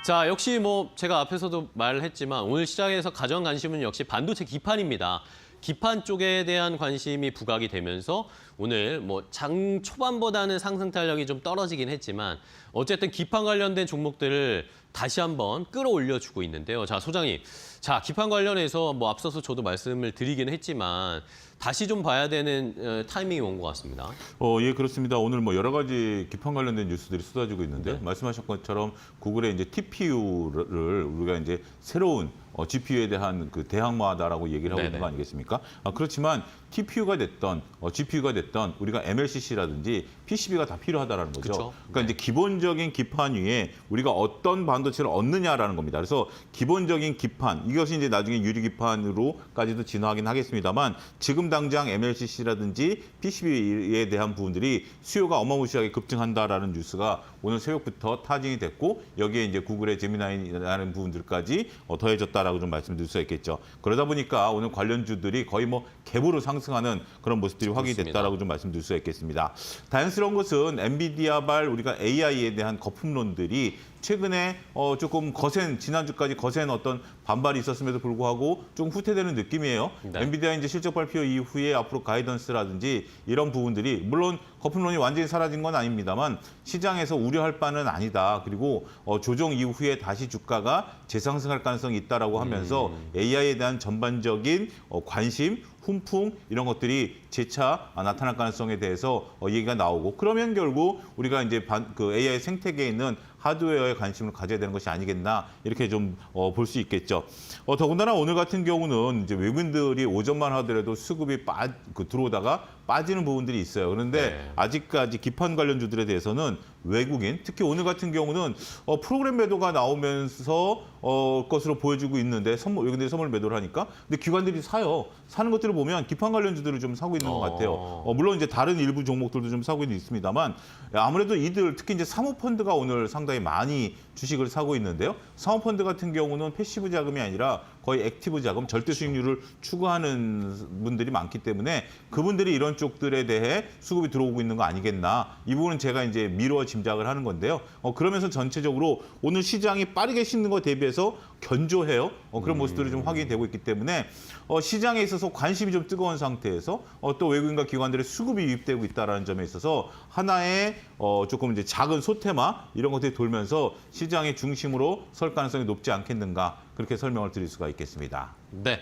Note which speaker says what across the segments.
Speaker 1: 자, 역시 뭐 제가 앞에서도 말했지만 오늘 시장에서 가장 관심은 역시 반도체 기판입니다. 기판 쪽에 대한 관심이 부각이 되면서 오늘 뭐 장 초반보다는 상승 탄력이 좀 떨어지긴 했지만 어쨌든 기판 관련된 종목들을 다시 한번 끌어올려주고 있는데요. 자, 소장님. 자, 기판 관련해서 뭐 앞서서 저도 말씀을 드리긴 했지만 다시 좀 봐야 되는 타이밍이 온 것 같습니다.
Speaker 2: 예, 그렇습니다. 오늘 뭐 여러 가지 기판 관련된 뉴스들이 쏟아지고 있는데 말씀하신 것처럼 구글의 이제 TPU를 우리가 이제 새로운 GPU에 대한 그 대항마다라고 얘기를 하고 있는 거 아니겠습니까? 그렇지만 TPU가 됐던 GPU가 됐던 우리가 MLCC라든지 PCB가 다 필요하다라는 거죠.
Speaker 1: 그쵸?
Speaker 2: 그러니까 이제 기본적인 기판 위에 우리가 어떤 반도체를 얻느냐라는 겁니다. 그래서 기본적인 기판 이것이 이제 나중에 유리 기판으로까지도 진화하긴 하겠습니다만 지금 당장 MLCC라든지 PCB에 대한 부분들이 수요가 어마무시하게 급증한다라는 뉴스가 오늘 새벽부터 타진이 됐고 여기에 이제 구글의 제미나이라는 부분들까지 더해졌다라고 좀 말씀드릴 수 있겠죠. 그러다 보니까 오늘 관련주들이 거의 뭐 갭으로 상승하는 그런 모습들이 확인이 됐다라고 좀 말씀드릴 수 있겠습니다. 다행스러운 것은 엔비디아발 우리가 AI에 대한 거품론들이 최근에 조금 거센 지난주까지 거센 어떤 반발이 있었음에도 불구하고 좀 후퇴되는 느낌이에요.
Speaker 1: 네.
Speaker 2: 엔비디아 이제 실적 발표 이후에 앞으로 가이던스라든지 이런 부분들이 물론 거품론이 완전히 사라진 건 아닙니다만 시장에서 우려할 바는 아니다. 그리고 조정 이후에 다시 주가가 재상승할 가능성이 있다라고 하면서 AI에 대한 전반적인 관심, 훈풍 이런 것들이 재차 나타날 가능성에 대해서 얘기가 나오고 그러면 결국 우리가 이제 그 AI 생태계에 있는 하드웨어에 관심을 가져야 되는 것이 아니겠나 이렇게 좀 볼 수 있겠죠. 더군다나 오늘 같은 경우는 이제 외국인들이 오전만 하더라도 수급이 들어오다가 빠지는 부분들이 있어요. 그런데 아직까지 기판 관련주들에 대해서는 외국인, 특히 오늘 같은 경우는 프로그램 매도가 나오면서 것으로 보여지고 있는데 외국인들이 선물 매도를 하니까 근데 기관들이 사요. 사는 것들을 보면 기판 관련주들을 좀 사고 있는 것 같아요. 물론 이제 다른 일부 종목들도 좀 사고 있습니다만 아무래도 이들 특히 이제 사모펀드가 오늘 상당히 많이 주식을 사고 있는데요. 사모펀드 같은 경우는 패시브 자금이 아니라 거의 액티브 자금, 절대 수익률을 추구하는 분들이 많기 때문에 그분들이 이런 쪽들에 대해 수급이 들어오고 있는 거 아니겠나. 이 부분은 제가 이제 미루어 짐작을 하는 건데요. 그러면서 전체적으로 오늘 시장이 빠르게 식는 것 대비해서 견조해요. 그런 모습들이 좀 확인이 되고 있기 때문에 시장에 있어서 관심이 좀 뜨거운 상태에서 또 외국인과 기관들의 수급이 유입되고 있다는 점에 있어서 하나의 조금 이제 작은 소테마 이런 것들이 돌면서 시장의 중심으로 설 가능성이 높지 않겠는가 그렇게 설명을 드릴 수가 있겠습니다.
Speaker 1: 네.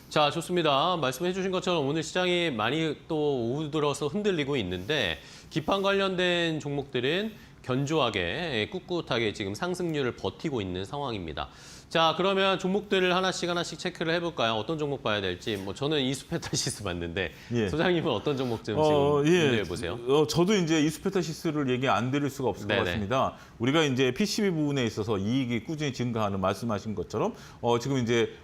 Speaker 1: 자, 좋습니다. 말씀해 주신 것처럼 오늘 시장이 많이 또 오후 들어서 흔들리고 있는데 기판 관련된 종목들은 견조하게 꿋꿋하게 지금 상승률을 버티고 있는 상황입니다. 자, 그러면 종목들을 하나씩 체크를 해볼까요? 어떤 종목 봐야 될지. 뭐 저는 이수페타시스 봤는데 소장님은 어떤 종목 좀 지금 고민해 보세요.
Speaker 2: 저도 이제 이수페타시스를 얘기 안 드릴 수가 없을 것 같습니다. 우리가 이제 PCB 부분에 있어서 이익이 꾸준히 증가하는 말씀하신 것처럼 지금 이제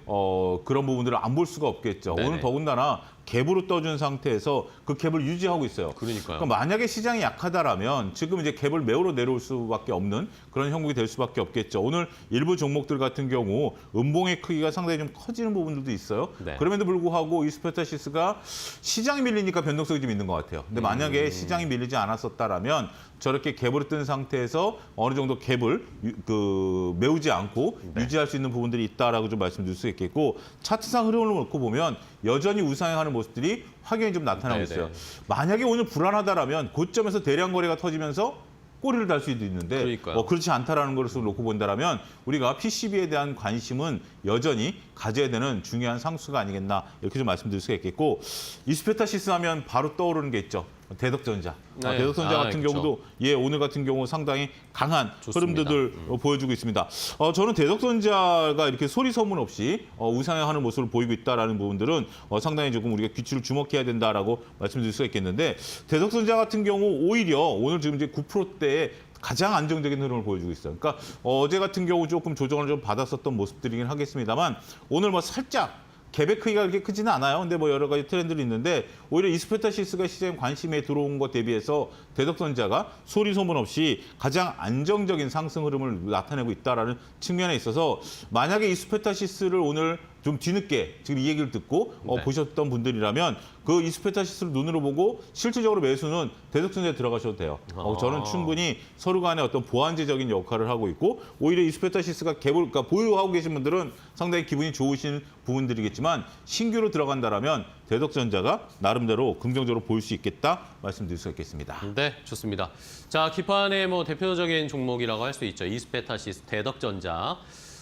Speaker 2: 그런 부분들을 안 볼 수가 없겠죠. 오늘 더군다나 갭으로 떠준 상태에서 그 갭을 유지하고 있어요.
Speaker 1: 그러니까
Speaker 2: 만약에 시장이 약하다라면 지금 이제 갭을 매우로 내려올 수밖에 없는 그런 형국이 될 수밖에 없겠죠. 오늘 일부 종목들 같은 경우 음봉의 크기가 상당히 좀 커지는 부분들도 있어요. 그럼에도 불구하고 이수페타시스가 시장이 밀리니까 변동성이 좀 있는 것 같아요. 근데 만약에 시장이 밀리지 않았었다라면 저렇게 갭으로 뜬 상태에서 어느 정도 갭을 메우지 않고 유지할 수 있는 부분들이 있다라고 좀 말씀드릴 수 있겠고 차트상 흐름을 놓고 보면 여전히 우상향하는 모습들이 확연히 좀 나타나고 있어요. 만약에 오늘 불안하다라면 고점에서 대량 거래가 터지면서 꼬리를 달 수도 있는데 그렇지 않다라는 것을 놓고 본다라면 우리가 PCB에 대한 관심은 여전히 가져야 되는 중요한 상수가 아니겠나 이렇게 좀 말씀드릴 수가 있겠고 이수페타시스 하면 바로 떠오르는 게 있죠. 대덕전자. 대덕전자 같은 경우도 오늘 같은 경우 상당히 강한 흐름들을 보여주고 있습니다. 저는 대덕전자가 이렇게 소리 소문 없이 우상향하는 모습을 보이고 있다라는 부분들은 상당히 조금 우리가 귀추를 주목해야 된다라고 말씀드릴 수가 있겠는데 대덕전자 같은 경우 오히려 오늘 지금 이제 9%대에 가장 안정적인 흐름을 보여주고 있어요. 그러니까 어제 같은 경우 조금 조정을 좀 받았었던 모습들이긴 하겠습니다만 오늘 뭐 살짝 갭의 크기가 그렇게 크지는 않아요. 근데 뭐 여러 가지 트렌드들이 있는데 오히려 이수페타시스가 시장 관심에 들어온 것 대비해서 대덕전자가 소리 소문 없이 가장 안정적인 상승 흐름을 나타내고 있다라는 측면에 있어서 만약에 이수페타시스를 오늘 좀 뒤늦게 지금 이 얘기를 듣고
Speaker 1: 네.
Speaker 2: 보셨던 분들이라면 그 이스페타시스를 눈으로 보고 실질적으로 매수는 대덕전자에 들어가셔도 돼요. 저는 충분히 서로 간의 어떤 보완제적인 역할을 하고 있고 오히려 이스페타시스가 그러니까 보유하고 계신 분들은 상당히 기분이 좋으신 부분들이겠지만 신규로 들어간다라면 대덕전자가 나름대로 긍정적으로 보일 수 있겠다 말씀드릴 수 있겠습니다.
Speaker 1: 네, 좋습니다. 자, 기판의 뭐 대표적인 종목이라고 할 수 있죠. 이스페타시스, 대덕전자.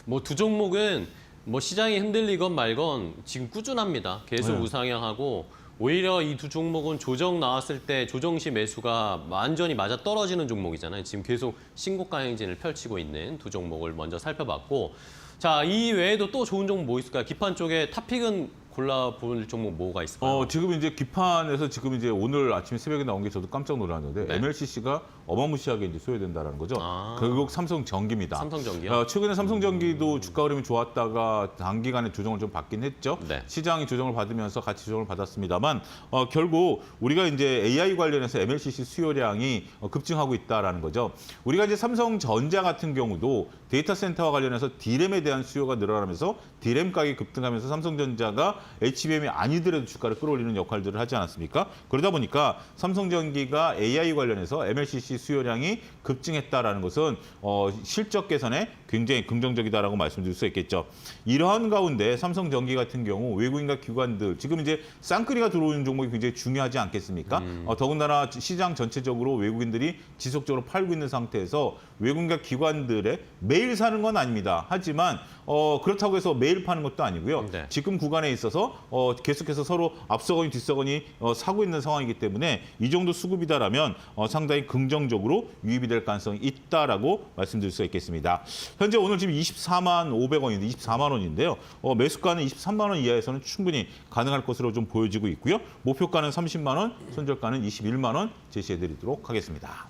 Speaker 1: 뭐 두 종목은 뭐 시장이 흔들리건 말건 지금 꾸준합니다. 계속
Speaker 2: 네.
Speaker 1: 우상향하고 오히려 이 두 종목은 조정 나왔을 때 조정 시 매수가 완전히 맞아 떨어지는 종목이잖아요. 지금 계속 신고가 행진을 펼치고 있는 두 종목을 먼저 살펴봤고 자, 이 외에도 또 좋은 종목 뭐 있을까요? 기판 쪽에 탑픽은 골라볼 종목 뭐가 있을까요?
Speaker 2: 지금 이제 기판에서 지금 이제 오늘 아침에 새벽에 나온 게 저도 깜짝 놀랐는데
Speaker 1: 네.
Speaker 2: MLCC가 어마무시하게 이제 소외된다라는 거죠.
Speaker 1: 아.
Speaker 2: 결국 삼성전기입니다.
Speaker 1: 삼성전기요?
Speaker 2: 최근에 삼성전기도 주가 흐름이 좋았다가 단기간에 조정을 좀 받긴 했죠.
Speaker 1: 네.
Speaker 2: 시장이 조정을 받으면서 같이 조정을 받았습니다만 결국 우리가 이제 AI 관련해서 MLCC 수요량이 급증하고 있다라는 거죠. 우리가 이제 삼성전자 같은 경우도 데이터 센터와 관련해서 D램에 대한 수요가 늘어나면서 D램 가격이 급등하면서 삼성전자가 HBM이 아니더라도 주가를 끌어올리는 역할들을 하지 않았습니까? 그러다 보니까 삼성전기가 AI 관련해서 MLCC 수요량이 급증했다라는 것은 실적 개선에 굉장히 긍정적이다라고 말씀드릴 수 있겠죠. 이러한 가운데 삼성전기 같은 경우 외국인과 기관들 지금 이제 쌍끌이가 들어오는 종목이 굉장히 중요하지 않겠습니까? 더군다나 시장 전체적으로 외국인들이 지속적으로 팔고 있는 상태에서 외국인과 기관들의 매일 사는 건 아닙니다. 하지만 그렇다고 해서 매일 파는 것도 아니고요.
Speaker 1: 네.
Speaker 2: 지금 구간에 있어서 계속해서 서로 앞서거니 뒤서거니 사고 있는 상황이기 때문에 이 정도 수급이다라면 상당히 긍정적으로 유입이 될 가능성이 있다라고 말씀드릴 수가 있겠습니다. 현재 오늘 지금 24만 500원인데 24만 원인데요. 매수가는 23만 원 이하에서는 충분히 가능할 것으로 좀 보여지고 있고요. 목표가는 30만 원, 손절가는 21만 원 제시해드리도록 하겠습니다.